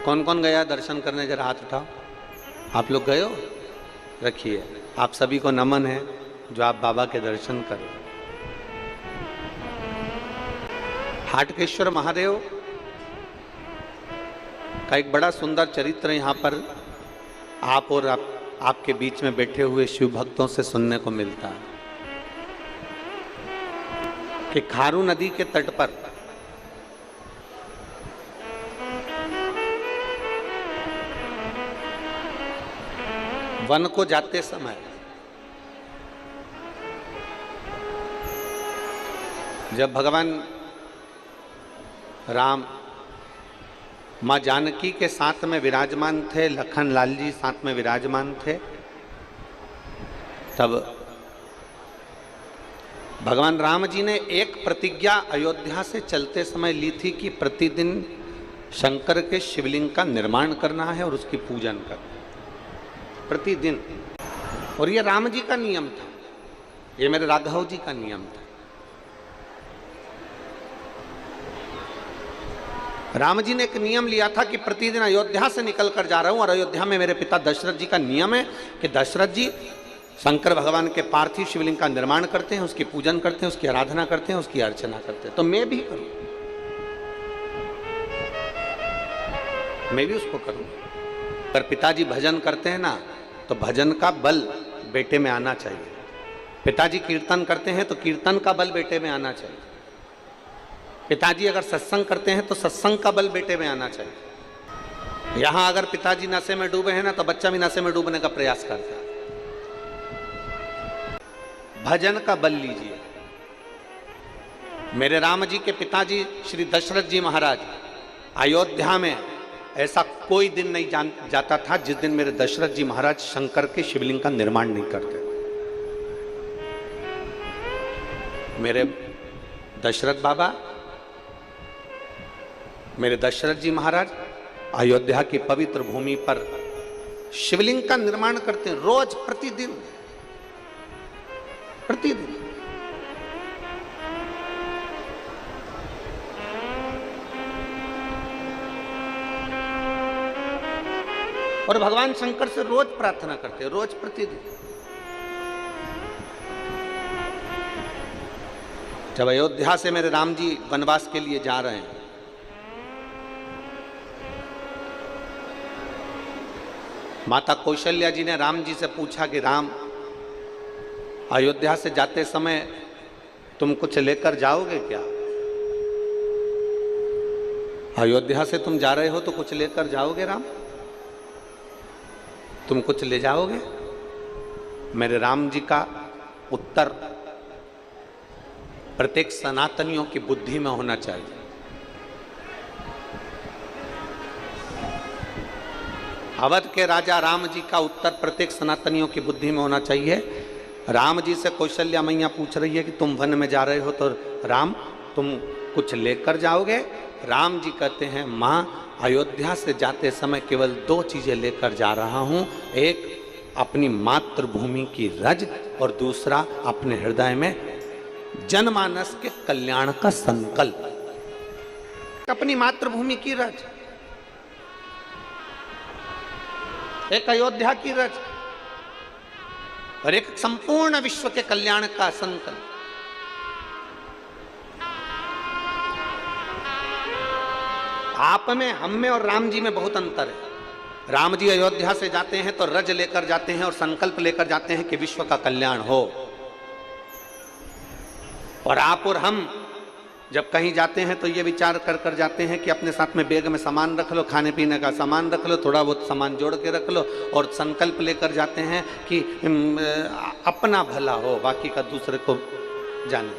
कौन कौन गया दर्शन करने, जरा हाथ उठाओ। आप लोग गए हो? रखिए, आप सभी को नमन है जो आप बाबा के दर्शन करो। हाटकेश्वर महादेव का एक बड़ा सुंदर चरित्र यहाँ पर आप और आपके बीच में बैठे हुए शिव भक्तों से सुनने को मिलता है कि खारू नदी के तट पर वन को जाते समय जब भगवान राम माँ जानकी के साथ में विराजमान थे, लखन लाल जी साथ में विराजमान थे, तब भगवान राम जी ने एक प्रतिज्ञा अयोध्या से चलते समय ली थी कि प्रतिदिन शंकर के शिवलिंग का निर्माण करना है और उसकी पूजन करना प्रतिदिन। और ये राम जी का नियम था, ये मेरे राघव जी का नियम था। राम जी ने एक नियम लिया था कि प्रतिदिन अयोध्या से निकल कर जा रहा हूं और अयोध्या में मेरे पिता दशरथ जी का नियम है कि दशरथ जी शंकर भगवान के पार्थिव शिवलिंग का निर्माण करते हैं, उसकी पूजन करते हैं, उसकी आराधना करते हैं, उसकी अर्चना करते हैं। तो मैं भी करूं, मैं भी उसको करूं। पर पिताजी भजन करते हैं ना, तो भजन का बल बेटे में आना चाहिए। पिताजी कीर्तन करते हैं तो कीर्तन का बल बेटे में आना चाहिए। पिताजी अगर सत्संग करते हैं तो सत्संग का बल बेटे में आना चाहिए। यहां अगर पिताजी नशे में डूबे हैं ना, तो बच्चा भी नशे में डूबने का प्रयास करता है। भजन का बल लीजिए। मेरे राम जी के पिताजी श्री दशरथ जी महाराज, अयोध्या में ऐसा कोई दिन नहीं जाता था जिस दिन मेरे दशरथ जी महाराज शंकर के शिवलिंग का निर्माण नहीं करते। मेरे दशरथ बाबा, मेरे दशरथ जी महाराज अयोध्या की पवित्र भूमि पर शिवलिंग का निर्माण करते हैं, रोज प्रतिदिन प्रतिदिन। और भगवान शंकर से रोज प्रार्थना करते हैं, रोज प्रतिदिन। जब अयोध्या से मेरे राम जी वनवास के लिए जा रहे हैं, माता कौशल्या जी ने राम जी से पूछा कि राम, अयोध्या से जाते समय तुम कुछ लेकर जाओगे क्या? अयोध्या से तुम जा रहे हो तो कुछ लेकर जाओगे राम? तुम कुछ ले जाओगे? मेरे राम जी का उत्तर प्रत्येक सनातनियों की बुद्धि में होना चाहिए। अवध के राजा राम जी का उत्तर प्रत्येक सनातनियों की बुद्धि में होना चाहिए। राम जी से कौशल्या मैया पूछ रही है कि तुम वन में जा रहे हो तो राम तुम कुछ लेकर जाओगे? राम जी कहते हैं, माँ अयोध्या से जाते समय केवल दो चीजें लेकर जा रहा हूं, एक अपनी मातृभूमि की रज और दूसरा अपने हृदय में जनमानस के कल्याण का संकल्प। अपनी मातृभूमि की रज, एक अयोध्या की रज और एक संपूर्ण विश्व के कल्याण का संकल्प। आप में, हम में और राम जी में बहुत अंतर है। राम जी अयोध्या से जाते हैं तो रज लेकर जाते हैं और संकल्प लेकर जाते हैं कि विश्व का कल्याण हो। और आप और हम जब कहीं जाते हैं तो ये विचार कर कर जाते हैं कि अपने साथ में बैग में सामान रख लो, खाने पीने का सामान रख लो, थोड़ा बहुत सामान जोड़ के रख लो, और संकल्प लेकर जाते हैं कि अपना भला हो, बाकी का दूसरे को जाने।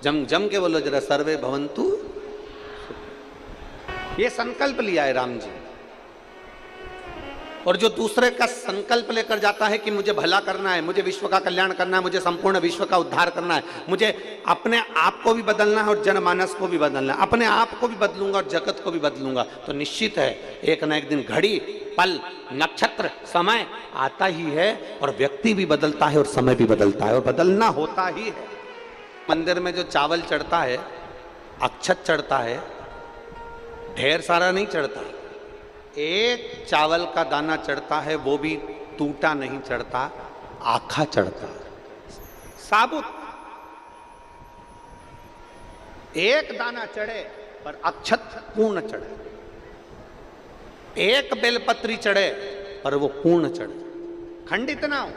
जम जम के बोलो जरा, सर्वे भवन्तु। ये संकल्प लिया है राम जी। और जो दूसरे का संकल्प लेकर जाता है कि मुझे भला करना है, मुझे विश्व का कल्याण करना है, मुझे संपूर्ण विश्व का उद्धार करना है, मुझे अपने आप को भी बदलना है और जनमानस को भी बदलना है, अपने आप को भी बदलूंगा और जगत को भी बदलूंगा, तो निश्चित है एक न एक दिन घड़ी, पल, नक्षत्र, समय आता ही है और व्यक्ति भी बदलता है और समय भी बदलता है और बदलना होता ही है। मंदिर में जो चावल चढ़ता है, अक्षत चढ़ता है, ढेर सारा नहीं चढ़ता, एक चावल का दाना चढ़ता है, वो भी टूटा नहीं चढ़ता, आखा चढ़ता है, साबुत। एक दाना चढ़े पर अक्षत पूर्ण चढ़े, एक बेलपत्री चढ़े पर वो पूर्ण चढ़े, खंडित ना हो।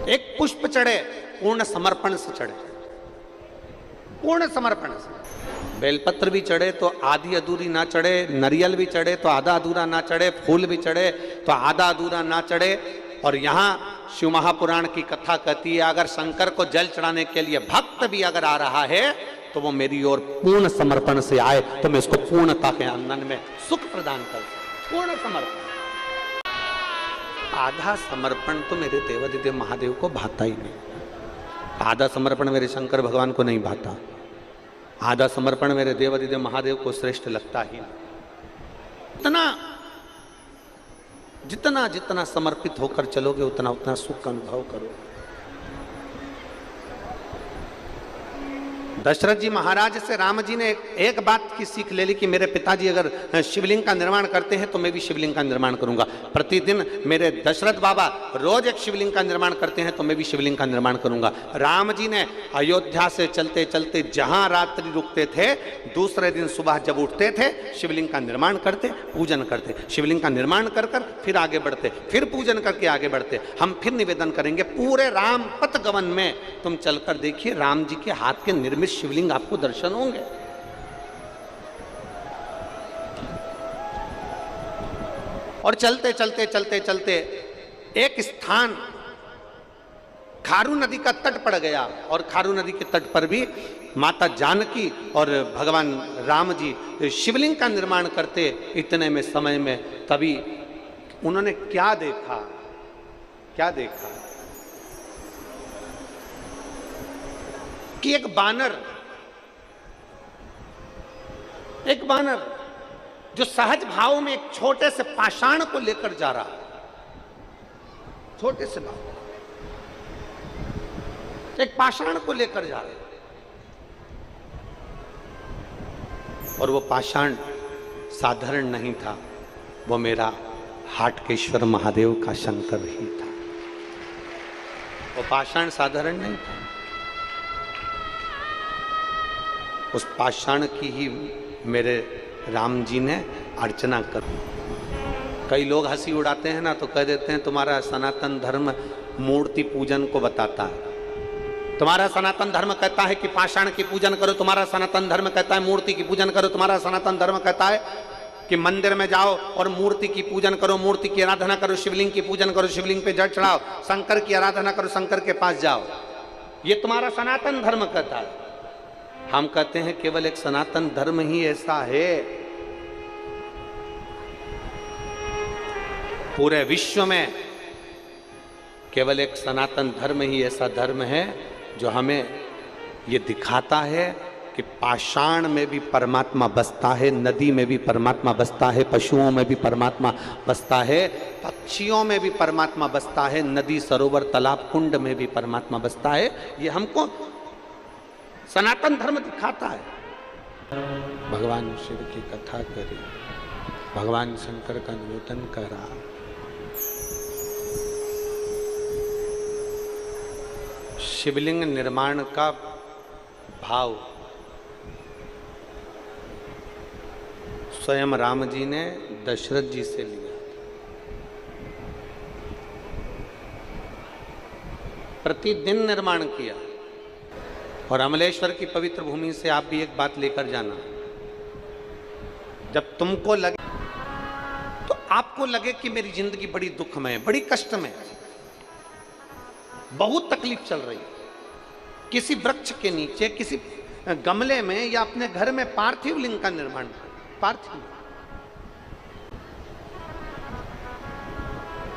एक पुष्प चढ़े पूर्ण समर्पण से चढ़े, पूर्ण समर्पण से। बेलपत्र भी चढ़े तो आधी अधूरी ना चढ़े, नरियल भी चढ़े तो आधा अधूरा ना चढ़े, फूल भी चढ़े तो आधा अधूरा ना चढ़े। और यहाँ शिव महापुराण की कथा कहती है, अगर शंकर को जल चढ़ाने के लिए भक्त भी अगर आ रहा है तो वो मेरी ओर पूर्ण समर्पण से आए तो मैं उसको पूर्णता के आनंद में सुख प्रदान कर सकूं। पूर्ण समर्पण। आधा समर्पण तो मेरे देवादिदेव महादेव को भाता ही नहीं, आधा समर्पण मेरे शंकर भगवान को नहीं भाता, आधा समर्पण मेरे देवादिदेव महादेव को श्रेष्ठ लगता ही नहीं। इतना जितना जितना समर्पित होकर चलोगे उतना उतना सुख का अनुभव करोगे। दशरथ जी महाराज से राम जी ने एक बात की सीख ले ली कि मेरे पिताजी अगर शिवलिंग का निर्माण करते हैं तो मैं भी शिवलिंग का निर्माण करूंगा। प्रतिदिन मेरे दशरथ बाबा रोज एक शिवलिंग का निर्माण करते हैं तो मैं भी शिवलिंग का निर्माण करूंगा। राम जी ने अयोध्या से चलते चलते जहां रात्रि रुकते थे, दूसरे दिन सुबह जब उठते थे शिवलिंग का निर्माण करते, पूजन करते, शिवलिंग का निर्माण कर कर फिर आगे बढ़ते, फिर पूजन करके आगे बढ़ते। हम फिर निवेदन करेंगे, पूरे राम पथ गमन में तुम चलकर देखिए, राम जी के हाथ के निर्मित शिवलिंग आपको दर्शन होंगे। और चलते चलते चलते चलते एक स्थान खारू नदी का तट पड़ गया, और खारू नदी के तट पर भी माता जानकी और भगवान राम जी शिवलिंग का निर्माण करते। इतने में समय में तभी उन्होंने क्या देखा, क्या देखा कि एक बानर जो सहज भाव में एक छोटे से पाषाण को लेकर जा रहा, छोटे से भाव एक पाषाण को लेकर जा रहा, और वो पाषाण साधारण नहीं था, वो मेरा हाटकेश्वर महादेव का शंकर ही था। वो पाषाण साधारण नहीं था, उस पाषाण की ही मेरे राम जी ने अर्चना कर। कई लोग हंसी उड़ाते हैं ना, तो कह देते हैं तुम्हारा सनातन धर्म मूर्ति पूजन को बताता है, तुम्हारा सनातन धर्म कहता है कि पाषाण की पूजन करो, तुम्हारा सनातन धर्म कहता है मूर्ति की पूजन करो, तुम्हारा सनातन धर्म कहता है कि मंदिर में जाओ और मूर्ति की पूजन करो, मूर्ति की आराधना करो, शिवलिंग की पूजन करो, शिवलिंग पे जल चढ़ाओ, शंकर की आराधना करो, शंकर के पास जाओ, ये तुम्हारा सनातन धर्म कहता है। हम कहते हैं केवल एक सनातन धर्म ही ऐसा है, पूरे विश्व में केवल एक सनातन धर्म ही ऐसा धर्म है जो हमें ये दिखाता है कि पाषाण में भी परमात्मा बसता है, नदी में भी परमात्मा बसता है, पशुओं में भी परमात्मा बसता है, पक्षियों में भी परमात्मा बसता है, नदी सरोवर तालाब कुंड में भी परमात्मा बसता है। ये हमको सनातन धर्म दिखाता है। भगवान शिव की कथा करी, भगवान शंकर का निवेदन करा, शिवलिंग निर्माण का भाव स्वयं राम जी ने दशरथ जी से लिया। प्रतिदिन निर्माण किया। और अमलेश्वर की पवित्र भूमि से आप भी एक बात लेकर जाना, जब तुमको लगे तो आपको लगे कि मेरी जिंदगी बड़ी दुखमय, बड़ी कष्टमय, बहुत तकलीफ चल रही, किसी वृक्ष के नीचे, किसी गमले में या अपने घर में पार्थिव लिंग का निर्माण, पार्थिव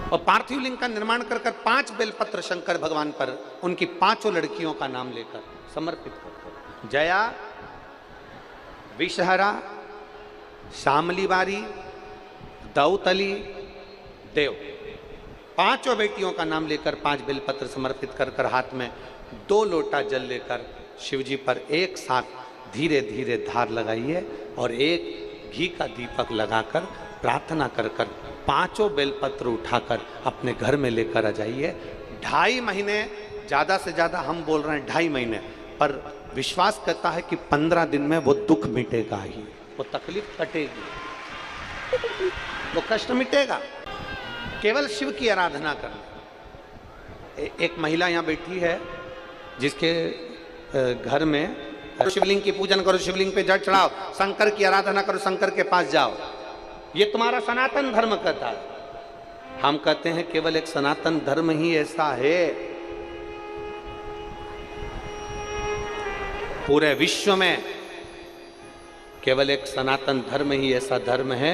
और पार्थिव लिंग का निर्माण कर 5 बेलपत्र शंकर भगवान पर उनकी 5 लड़कियों का नाम लेकर समर्पित करते। जया, विषहरा, शामलीबारी, दौतली, देव, 5 बेटियों का नाम लेकर 5 बेलपत्र समर्पित कर हाथ में 2 लोटा जल लेकर शिव जी पर एक साथ धीरे धीरे धार लगाइए और एक घी का दीपक लगाकर प्रार्थना कर कर 5 बेलपत्र उठाकर अपने घर में लेकर आ जाइए। 2.5 महीने, ज़्यादा से ज़्यादा हम बोल रहे हैं 2.5 महीने, पर विश्वास करता है कि 15 दिन में वो दुख मिटेगा ही, वो तकलीफ कटेगी, वो कष्ट मिटेगा। केवल शिव की आराधना करना। एक महिला यहाँ बैठी है जिसके घर में शिवलिंग की पूजन करो, शिवलिंग पे जल चढ़ाओ, शंकर की आराधना करो, शंकर के पास जाओ, ये तुम्हारा सनातन धर्म कहता है। हम कहते हैं केवल एक सनातन धर्म ही ऐसा है, पूरे विश्व में केवल एक सनातन धर्म ही ऐसा धर्म है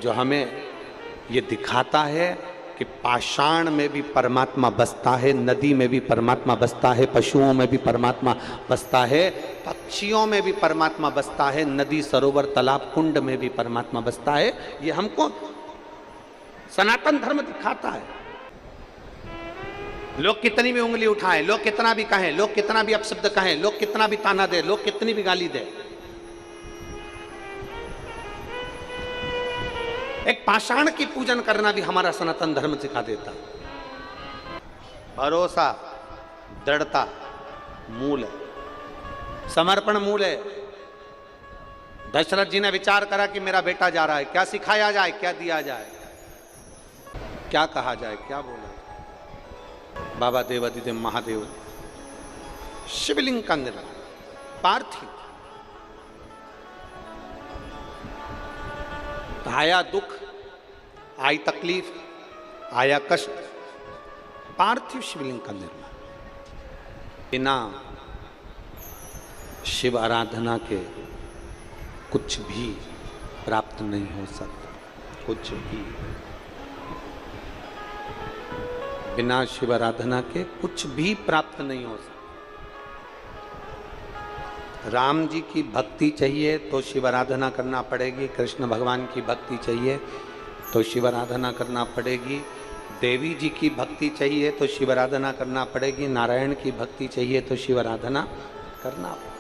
जो हमें ये दिखाता है कि पाषाण में भी परमात्मा बसता है, नदी में भी परमात्मा बसता है, पशुओं में भी परमात्मा बसता है, पक्षियों में भी परमात्मा बसता है, नदी सरोवर तालाब कुंड में भी परमात्मा बसता है। ये हमको सनातन धर्म दिखाता है। लोग कितनी भी उंगली उठाएं, लोग कितना भी कहें, लोग कितना भी अपशब्द कहें, लोग कितना भी ताना दे, लोग कितनी भी गाली दे, एक पाषाण की पूजन करना भी हमारा सनातन धर्म सिखा देता। भरोसा, दृढ़ता मूल है, समर्पण मूल है। दशरथ जी ने विचार करा कि मेरा बेटा जा रहा है, क्या सिखाया जाए, क्या दिया जाए, क्या कहा जाए, क्या बोला। बाबा देवादिदेव महादेव शिवलिंग का निर्माण, पार्थिव, आया दुख, आई तकलीफ, आया कष्ट, पार्थिव शिवलिंग का निर्माण। बिना शिव आराधना के कुछ भी प्राप्त नहीं हो सकता, कुछ भी। बिना शिव आराधना के कुछ भी प्राप्त नहीं हो सकता। राम जी की भक्ति चाहिए तो शिव आराधना करना पड़ेगी, कृष्ण भगवान की भक्ति चाहिए तो शिव आराधना करना पड़ेगी, देवी जी की भक्ति चाहिए तो शिव आराधना करना पड़ेगी, नारायण की भक्ति चाहिए तो शिव आराधना करना पड़ेगी।